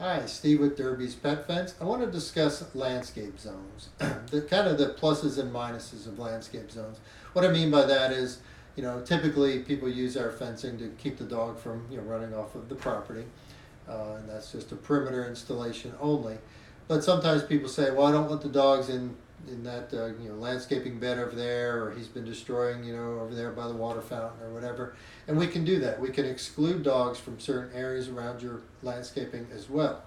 Hi, Steve with Derby's Pet Fence. I want to discuss landscape zones, the kind of the pluses and minuses of landscape zones. What I mean by that is, typically people use our fencing to keep the dog from, running off of the property, and that's just a perimeter installation only. But sometimes people say, well, I don't want the dogs in that landscaping bed over there, or he's been destroying over there by the water fountain or whatever. And we can do that. We can exclude dogs from certain areas around your landscaping as well.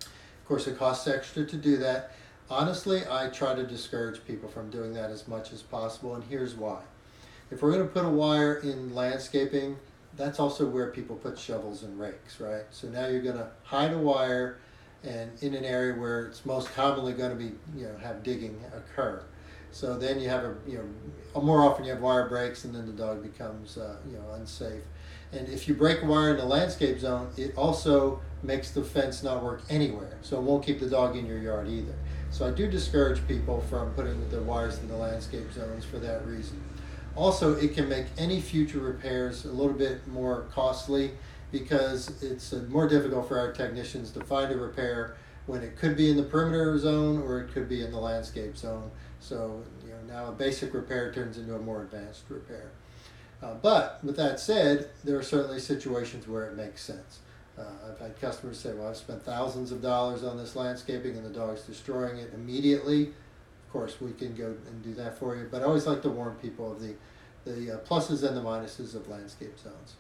Of course, it costs extra to do that. Honestly, I try to discourage people from doing that as much as possible, and here's why. If we're going to put a wire in landscaping, that's also where people put shovels and rakes, right? So now you're going to hide a wire and in an area where it's most commonly going to be, have digging occur. So then you have more often you have wire breaks, and then the dog becomes, unsafe. And if you break a wire in the landscape zone, it also makes the fence not work anywhere. So it won't keep the dog in your yard either. So I do discourage people from putting the wires in the landscape zones for that reason. Also, it can make any future repairs a little bit more costly because it's more difficult for our technicians to find a repair when it could be in the perimeter zone or it could be in the landscape zone. So now a basic repair turns into a more advanced repair. But with that said, there are certainly situations where it makes sense. I've had customers say, well, I've spent thousands of dollars on this landscaping and the dog's destroying it immediately. Of course, we can go and do that for you, but I always like to warn people of the pluses and the minuses of landscape zones.